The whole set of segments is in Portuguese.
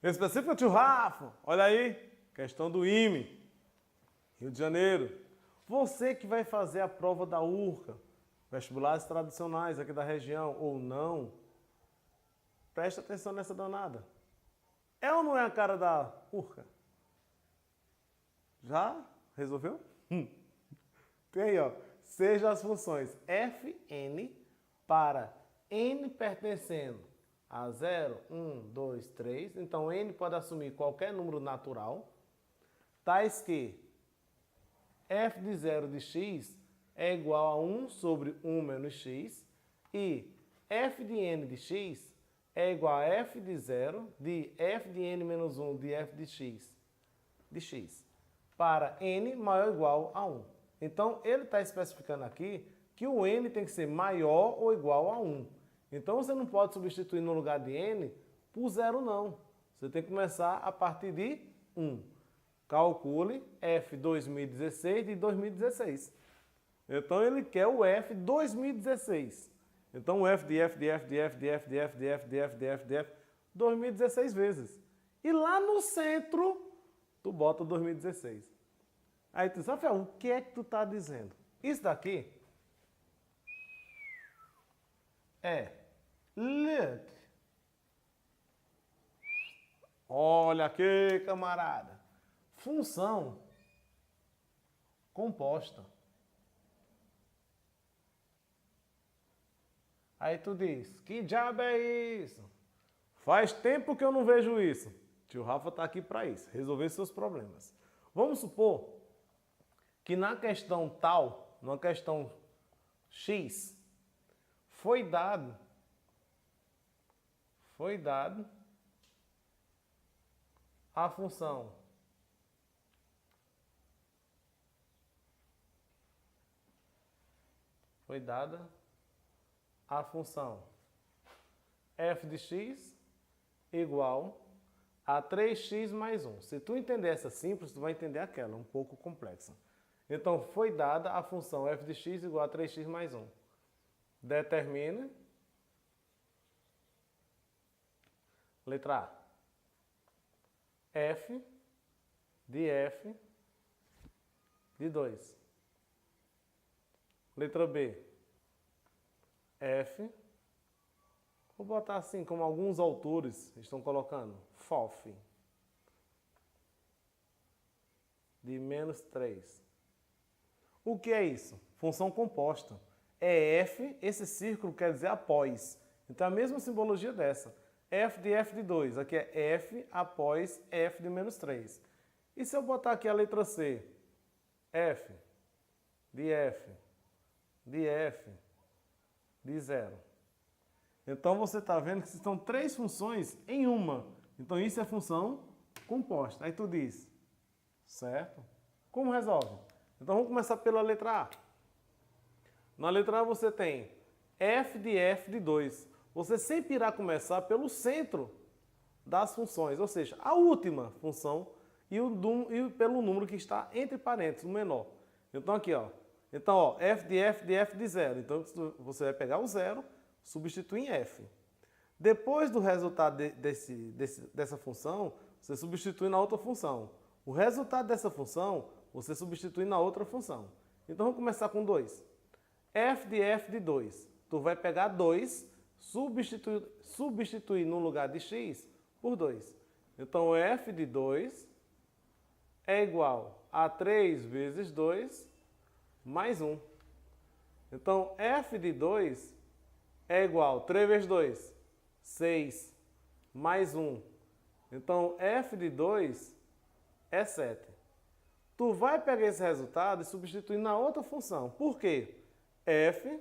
Específico, tio Rafa. Olha aí, questão do IME, Rio de Janeiro. Você que vai fazer a prova da URCA, vestibulares tradicionais aqui da região ou não, presta atenção nessa danada. É ou não é a cara da URCA? Já resolveu? Tem aí, ó. Seja as funções Fn para n pertencendo a 0, 1, 2, 3. Então, n pode assumir qualquer número natural. Tais que f de 0 de x é igual a 1 sobre 1 menos x. E f de n de x é igual a f de 0 de f de n menos 1 de f de x para n maior ou igual a 1. Então, ele está especificando aqui que o n tem que ser maior ou igual a 1. Então, você não pode substituir no lugar de n por 0, não. Você tem que começar a partir de 1. Calcule f 2016 de 2016. Então, ele quer o f 2016. Então, o f de f de f de f de f de f de f de f de f de f 2016 vezes. E lá no centro, tu bota 2016. Aí tu diz, Rafael, o que é que tu está dizendo? Isso daqui é look. Olha aqui, camarada. Função composta. Aí tu diz, que diabo é isso? Faz tempo que eu não vejo isso. Tio Rafa está aqui para isso, resolver seus problemas. Vamos supor que na questão tal, na questão x, foi dado a função f de x igual a 3x mais 1. Se tu entender essa simples, tu vai entender aquela, um pouco complexa. Então, foi dada a função f de x igual a 3x mais 1. Determine, letra A, f de 2. Letra B, f, vou botar assim como alguns autores estão colocando, FOF, de menos 3. O que é isso? Função composta. É f, esse círculo quer dizer após. Então, a mesma simbologia dessa. F de 2. Aqui é f após f de menos 3. E se eu botar aqui a letra C? F de 0. Então, você está vendo que são 3 funções em uma. Então, isso é função composta. Aí tu diz, certo? Como resolve? Então, vamos começar pela letra A. Na letra A você tem f de 2. Você sempre irá começar pelo centro das funções, ou seja, a última função e pelo número que está entre parênteses, o menor. Então, aqui, ó. Então, ó, f de 0. Então, você vai pegar o 0, substituir em f. Depois do resultado dessa função, você substitui na outra função. O resultado dessa função, você substitui na outra função. Então, vamos começar com 2. f de 2. Tu vai pegar 2, substituir no lugar de x por 2. Então, f de 2 é igual a 3 vezes 2 mais 1. Então, f de 2 é igual a 3 vezes 2, 6, mais 1. Então, f de 2 é 7. Tu vai pegar esse resultado e substituir na outra função. Por quê? f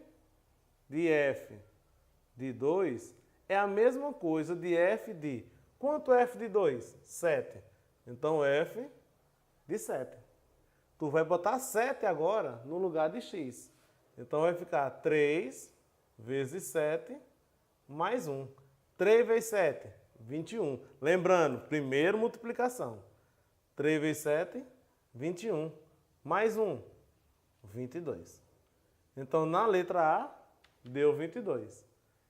de 2 é a mesma coisa de f de... Quanto é f de 2? 7. Então, f de 7. Tu vai botar 7 agora no lugar de x. Então, vai ficar 3 vezes 7 mais 1. 3 vezes 7, 21. Lembrando, primeiro multiplicação. 3 vezes 7, 21. Mais 1, 22. Então, na letra A, deu 22.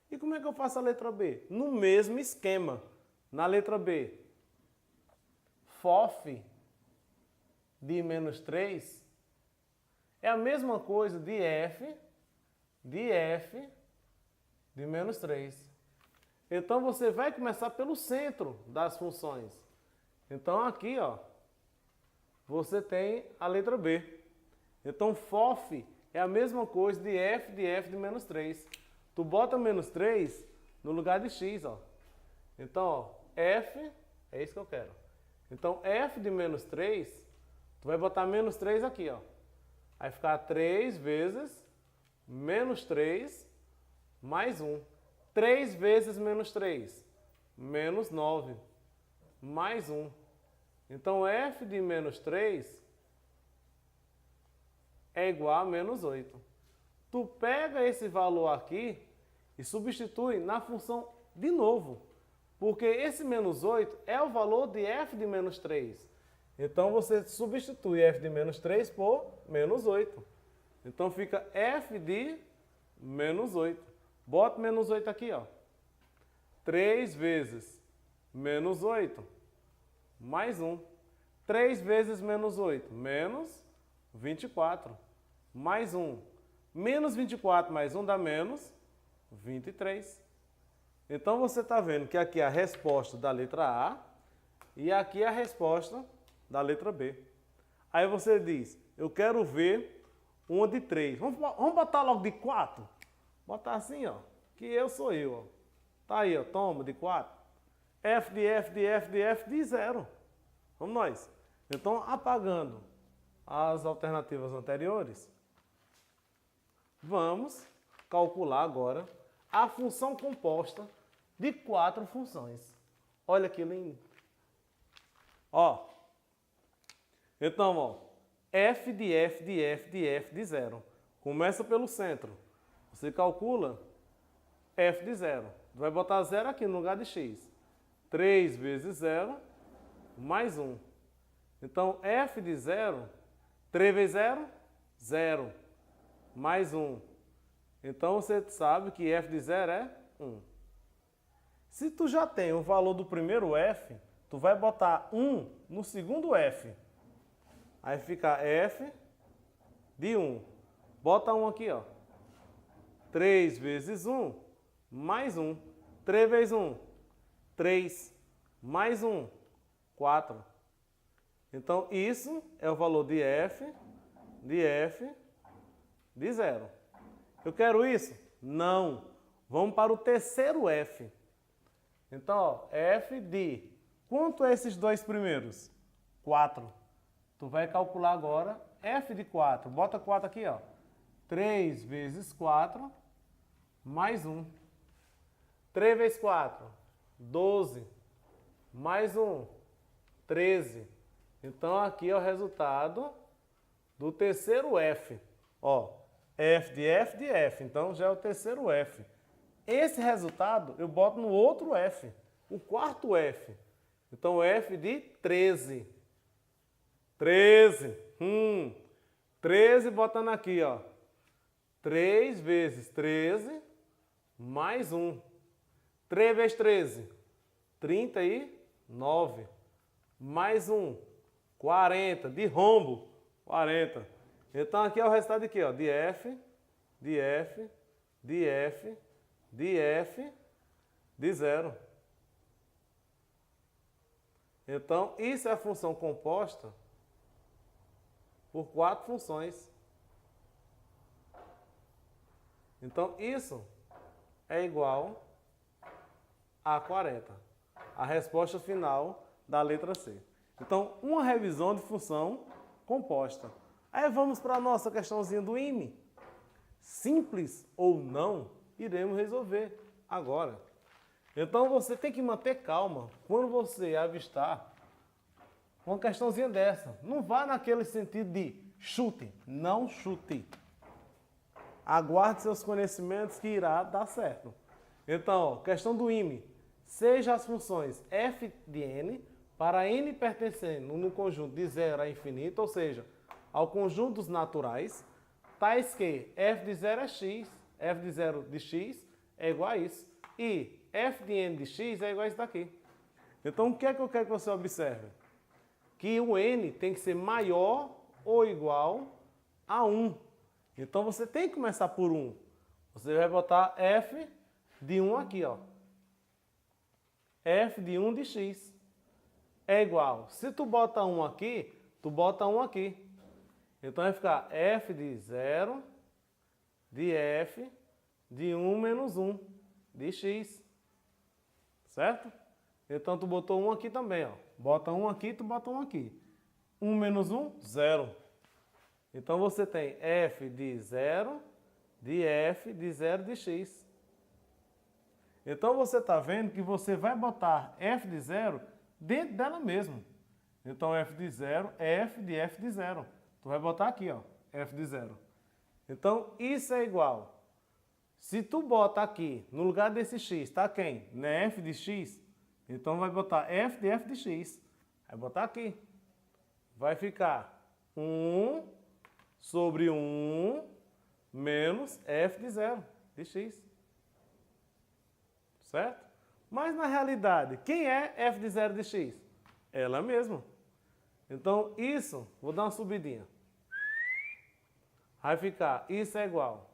E como é que eu faço a letra B? No mesmo esquema. Na letra B, FOF de menos 3 é a mesma coisa de F de menos 3. Então, você vai começar pelo centro das funções. Então, aqui, ó, você tem a letra B. Então, FOF é a mesma coisa de F de menos 3. Tu bota menos 3 no lugar de X, ó. Então, ó, F, é isso que eu quero. Então, F de menos 3, tu vai botar menos 3 aqui, ó. Vai ficar 3 vezes menos 3 mais 1. 3 vezes menos 3, menos 9, mais 1. Então, F de menos 3 é igual a menos 8. Tu pega esse valor aqui e substitui na função de novo. Porque esse menos 8 é o valor de F de menos 3. Então, você substitui F de menos 3 por menos 8. Então, fica F de menos 8. Bota menos 8 aqui, ó. 3 vezes menos 8 mais 1. 3 vezes menos 8, menos 24. Mais 1. Menos 24 mais 1 dá menos 23. Então, você está vendo que aqui é a resposta da letra A e aqui é a resposta da letra B. Aí você diz, eu quero ver uma de 3. Vamos botar logo de 4? Botar assim, ó, que eu sou eu, ó. Tá aí, ó, toma, de 4. F de 0. Vamos nós. Então, apagando as alternativas anteriores, vamos calcular agora a função composta de 4 funções. Olha que lindo. Ó. Então, ó, F de 0. Começa pelo centro. Você calcula F de 0. Vai botar 0 aqui no lugar de X. 3 vezes 0 mais 1. Então, F de 0, 3 vezes 0, 0. Mais 1. Então, você sabe que F de 0 é 1. Se tu já tem o valor do primeiro F, tu vai botar 1 no segundo F. Aí fica F de 1. Bota 1 aqui, ó. 3 vezes 1, mais 1. 3 vezes 1, 3. Mais 1, 4. Então, isso é o valor de F de 0. Eu quero isso? Não. Vamos para o terceiro F. Então, ó, F de... Quanto é esses dois primeiros? 4. Tu vai calcular agora F de 4. Bota 4 aqui, ó. 3 vezes 4, mais 1. 3 vezes 4, 12. Mais 1, 13. Então, aqui é o resultado do terceiro F. Ó, F de F. Então, já é o terceiro F. Esse resultado eu boto no outro F, o quarto F. Então, F de 13. 13. 13 botando aqui, ó. 3 vezes 13 mais 1. 3 vezes 13, 39. Mais 1, 40. De rombo, 40. Então, aqui é o resultado de quê? Ó? De F de 0. Então, isso é a função composta por 4 funções. Então, isso é igual a 40. A resposta final da letra C. Então, uma revisão de função composta. Aí vamos para a nossa questãozinha do IME. Simples ou não, iremos resolver agora. Então, você tem que manter calma quando você avistar uma questãozinha dessa. Não vá naquele sentido de chute, não chute. Aguarde seus conhecimentos que irá dar certo. Então, ó, questão do IME. Seja as funções f de n para n pertencendo no conjunto de 0 a infinito, ou seja, ao conjunto dos naturais, tais que f de 0 é x, f de 0 de x é igual a isso, e f de n de x é igual a isso daqui. Então, o que é que eu quero que você observe? que o n tem que ser maior ou igual a 1. Então você tem que começar por 1. Você vai botar f de 1 aqui, ó. F de 1 de x é igual. Se tu bota 1 aqui, tu bota 1 aqui. Então vai ficar f de 0 de f de 1 menos 1 de x. Certo? Então tu botou 1 aqui também, ó. Bota 1 aqui, tu bota 1 aqui. 1 menos 1, 0. Então você tem f de 0 de f de 0 de x. Então você está vendo que você vai botar f de 0 dentro dela mesmo. Então f de 0 é f de 0. Tu vai botar aqui, ó, f de 0. Então isso é igual. Se tu bota aqui, no lugar desse x, tá quem? Não é f de x? Então vai botar f de x. Vai botar aqui. Vai ficar 1 sobre 1 menos f de 0 de x. Certo? Mas na realidade, quem é f de 0 de x? Ela mesma. Então isso, vou dar uma subidinha. Vai ficar, isso é igual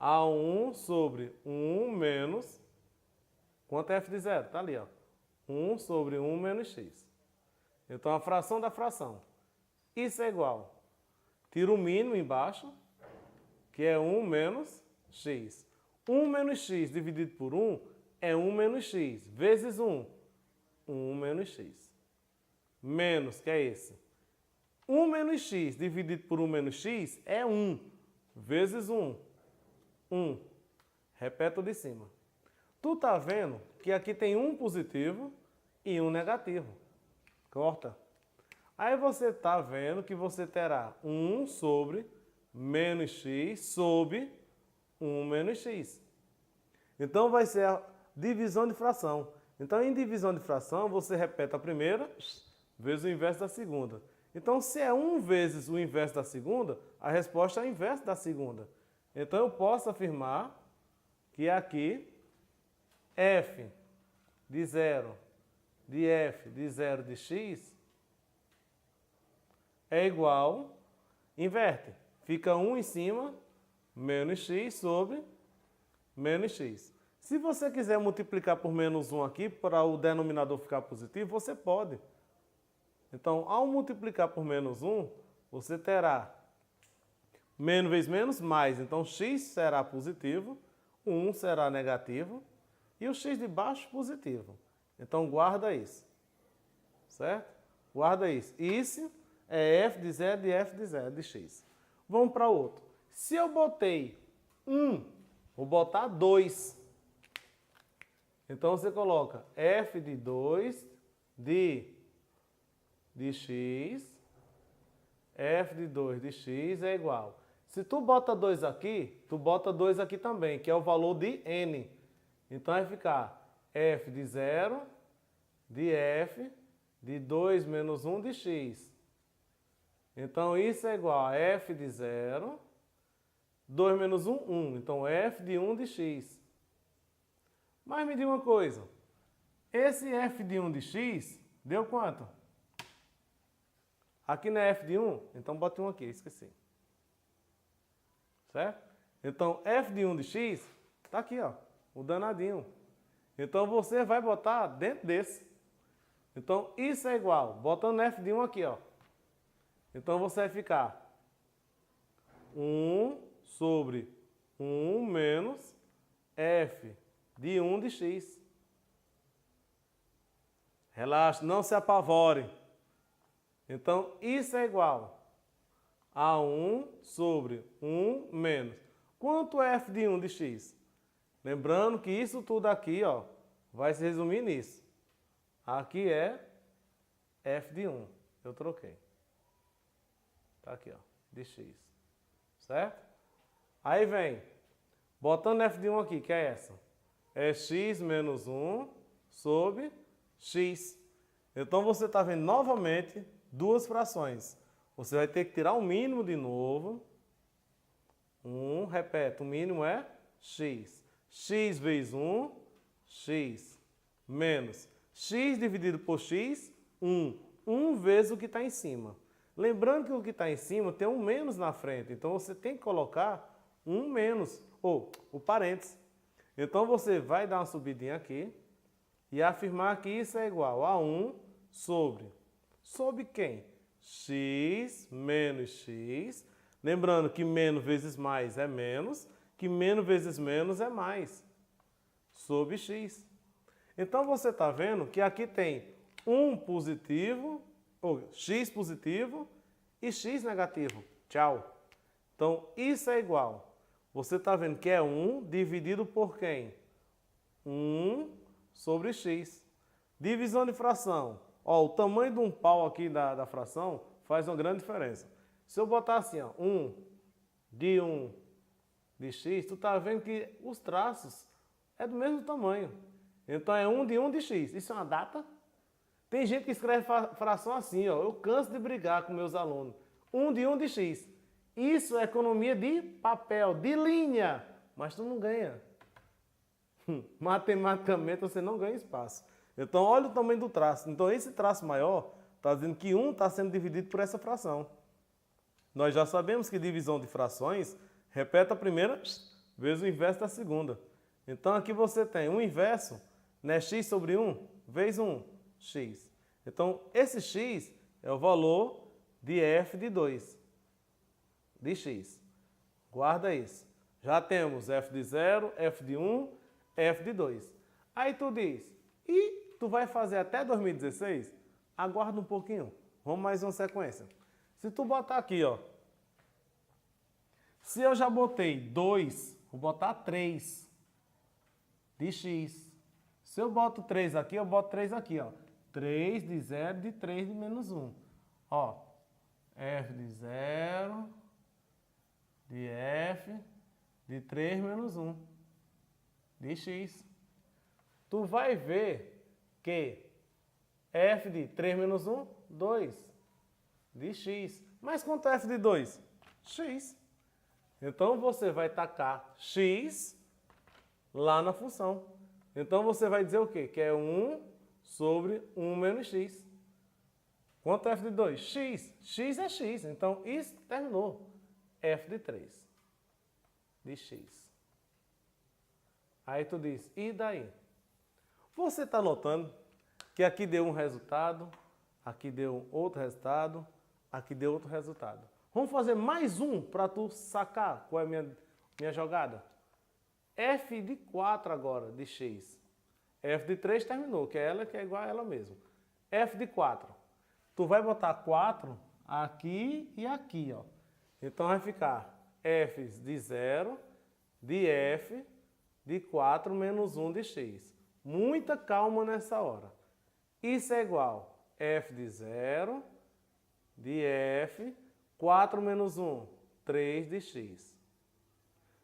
a 1 sobre 1 menos, quanto é f de 0? Está ali, ó. 1 sobre 1 menos x. Então a fração da fração. Isso é igual. Tira o mínimo embaixo, que é 1 menos x. 1 menos x dividido por 1 é 1 menos x, vezes 1. 1 menos x. Menos, que é esse. 1 menos x dividido por 1 menos x é 1, vezes 1. 1. Repete o de cima. Tu tá vendo que aqui tem um positivo e um negativo. Corta. Aí você tá vendo que você terá 1 sobre menos x sobre 1 menos x. Então vai ser a divisão de fração. Então em divisão de fração você repete a primeira vezes o inverso da segunda. Então se é 1 vezes o inverso da segunda, a resposta é o inverso da segunda. Então eu posso afirmar que aqui f de 0 de f de 0 de x é igual, inverte, fica 1 em cima, menos x sobre menos x. Se você quiser multiplicar por menos 1 aqui, para o denominador ficar positivo, você pode. Então, ao multiplicar por menos 1, você terá menos vezes menos, mais. Então, x será positivo, 1 será negativo e o x de baixo positivo. Então, guarda isso. Certo? Guarda isso. Isso é f de 0 de f de 0 de x. Vamos para outro. Se eu botei 1, vou botar 2. Então, você coloca f de 2 de x, f de 2 de x é igual. Se tu bota 2 aqui, tu bota 2 aqui também, que é o valor de n. Então vai ficar f de 0 de f de 2 menos 1 de x. Então isso é igual a f de 0, 2 menos 1, 1. Então f de 1 de x. Mas me diga uma coisa, esse f de 1 de x deu quanto? Aqui não é f de 1? Então bota 1 aqui, esqueci. Certo? Então f de 1 de x está aqui, ó, o danadinho. Então você vai botar dentro desse. Então isso é igual, botando f de 1 aqui, ó. Então você vai ficar 1 sobre 1 menos f de 1 de x. Relaxa, não se apavore. Então, isso é igual a 1 sobre 1 menos. Quanto é f de 1 de x? Lembrando que isso tudo aqui, ó, vai se resumir nisso. Aqui é f de 1. Eu troquei. Tá aqui, ó, de x. Certo? Aí vem, botando f de 1 aqui, que é essa. É x menos 1 sobre x. Então, você está vendo novamente duas frações. Você vai ter que tirar o mínimo de novo. Repete, o mínimo é x. X vezes 1, x. Menos x dividido por x, 1. 1 vezes o que está em cima. Lembrando que o que está em cima tem um menos na frente, então você tem que colocar um menos, ou o parênteses. Então você vai dar uma subidinha aqui e afirmar que isso é igual a 1 sobre quem? X menos x. Lembrando que menos vezes mais é menos, que menos vezes menos é mais, sobre x. Então você está vendo que aqui tem 1 positivo, ou x positivo e x negativo. Tchau. Então isso é igual. Você está vendo que é 1 dividido por quem? 1 sobre x. Divisão de fração. Ó, o tamanho de um pau aqui da fração faz uma grande diferença. Se eu botar assim, ó, 1 de x, tu tá vendo que os traços é do mesmo tamanho. Então é 1 de x. Isso é uma data? Tem gente que escreve fração assim, ó. Eu canso de brigar com meus alunos. 1 de x. Isso é economia de papel, de linha. Mas tu não ganha. Matematicamente você não ganha espaço. Então olha o tamanho do traço. Então esse traço maior está dizendo que 1 está sendo dividido por essa fração. Nós já sabemos que divisão de frações repete a primeira vezes o inverso da segunda. Então aqui você tem o inverso, né? X sobre 1 vezes 1, x. Então esse x é o valor de f de 2, de x. Guarda isso. Já temos f de 0, f de 1, f de 2. Aí tu diz, e tu vai fazer até 2016? Aguarda um pouquinho. Vamos mais uma sequência. Se tu botar aqui, ó. Se eu já botei 2, vou botar 3 de x. Se eu boto 3 aqui, eu boto 3 aqui, ó. 3 de 0 de 3 de menos 1. Ó, f de 0 de f de 3 menos 1 de x. Tu vai ver que f de 3 menos 1, 2 de x. Mas quanto é f de 2? X. Então você vai tacar x lá na função. Então você vai dizer o quê? Que é 1 sobre 1 menos x. Quanto é f de 2? X. X é x. Então isso terminou. F de 3 de x. Aí tu diz, e daí? Você está notando que aqui deu um resultado, aqui deu outro resultado, aqui deu outro resultado. Vamos fazer mais um para tu sacar qual é a minha jogada. F de 4 agora, de x. F de 3 terminou, que é ela que é igual a ela mesma. F de 4. Tu vai botar 4 aqui e aqui, ó. Então vai ficar f de 0 de f de 4 menos 1 de x. Muita calma nessa hora. Isso é igual a f de 0 de f 4 menos 1, 3 de x.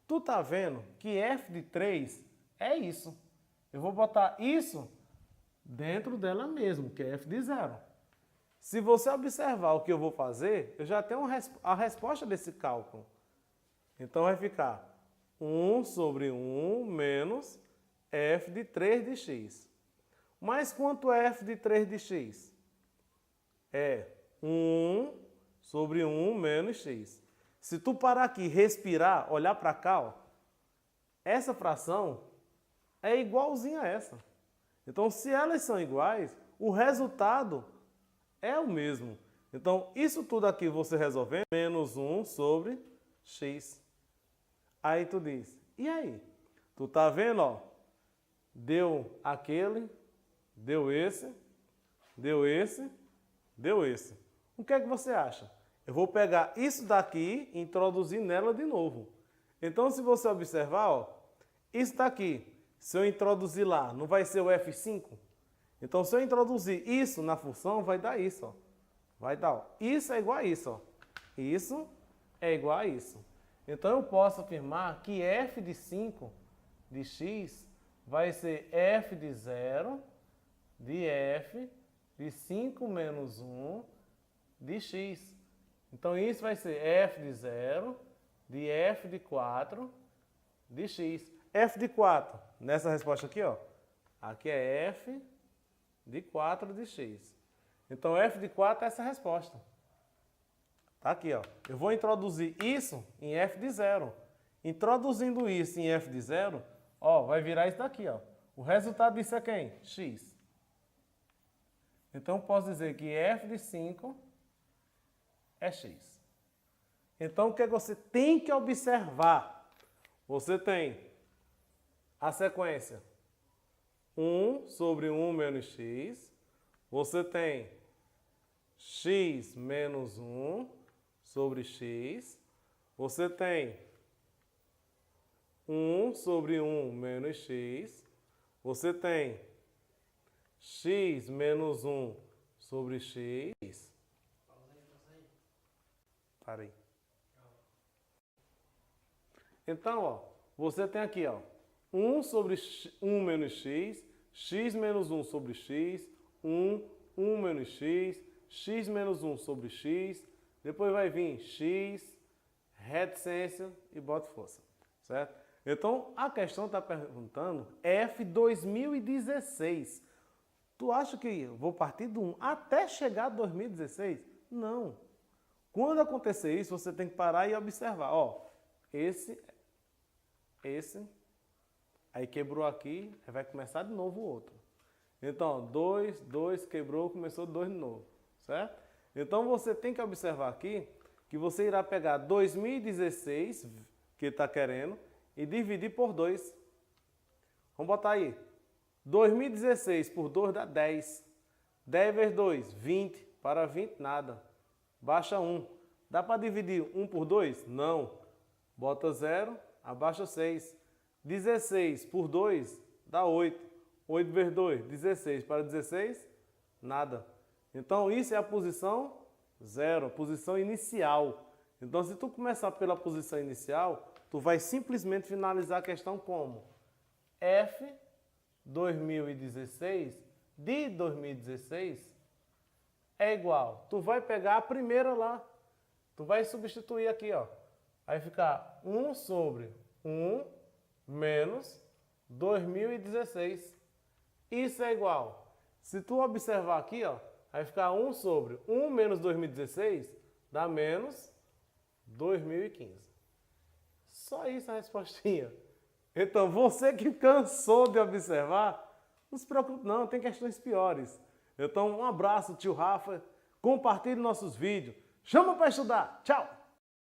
Tu tá vendo que f de 3 é isso. Eu vou botar isso dentro dela mesmo, que é f de 0. Se você observar o que eu vou fazer, eu já tenho a resposta desse cálculo. Então vai ficar 1 sobre 1 menos f de 3 de x. Mas quanto é f de 3 de x? É 1 sobre 1 menos x. Se tu parar aqui e respirar, olhar para cá, ó, essa fração é igualzinha a essa. Então, se elas são iguais, o resultado é o mesmo. Então, isso tudo aqui você resolvendo, menos 1 sobre x. Aí tu diz, e aí? Tu tá vendo, ó? Deu aquele, deu esse, deu esse, deu esse. O que é que você acha? Eu vou pegar isso daqui e introduzir nela de novo. Então, se você observar, ó, isso daqui, se eu introduzir lá, não vai ser o F5? Então, se eu introduzir isso na função, vai dar isso, ó. Vai dar, ó. Isso é igual a isso, ó. Isso é igual a isso. Então, eu posso afirmar que f de 5 de x vai ser f de 0 de f de 5 menos 1 de x. Então, isso vai ser f de 0 de f de 4 de x. F de 4, nessa resposta aqui, ó. Aqui é f de 4 de x. Então, f de 4 é essa resposta. Tá aqui, ó. Eu vou introduzir isso em f de 0. Introduzindo isso em f de 0, ó, vai virar isso daqui, ó. O resultado disso é quem? X. Então, eu posso dizer que f de 5 é x. Então, o que você tem que observar? Você tem a sequência 1 sobre 1 menos x. Você tem x menos 1 sobre x. Você tem 1 sobre 1 menos x. Você tem x menos 1 sobre x. Para aí. Então, ó, você tem aqui, ó, 1 sobre 1 menos x, x menos 1 sobre x, 1 menos x, x menos 1 sobre x, depois vai vir x, reticência e bota força, certo? Então, a questão está perguntando F 2016. Tu acha que eu vou partir do 1 até chegar a 2016? Não. Quando acontecer isso, você tem que parar e observar. Ó, esse, aí quebrou aqui, aí vai começar de novo o outro. Então, 2, quebrou, começou 2 de novo, certo? Então, você tem que observar aqui que você irá pegar 2016, que ele está querendo, e dividir por 2. Vamos botar aí. 2016 por 2 dá 10. 10 vezes 2, 20. Para 20, nada. Baixa 1. Dá para dividir 1 por 2? Não. Bota 0, abaixa 6. 16 por 2 dá 8. 8 vezes 2, 16. Para 16, nada. Então, isso é a posição 0, a posição inicial. Então, se tu começar pela posição inicial, tu vai simplesmente finalizar a questão como? F 2016 de 2016 é igual. Tu vai pegar a primeira lá. Tu vai substituir aqui, ó. Vai ficar 1 sobre 1 menos 2016. Isso é igual. Se tu observar aqui, ó, vai ficar 1 sobre 1 menos 2016 dá menos 2015. Só isso a respostinha. Então, você que cansou de observar, não se preocupe não, tem questões piores. Então, um abraço, tio Rafa. Compartilhe nossos vídeos. Chama para estudar. Tchau!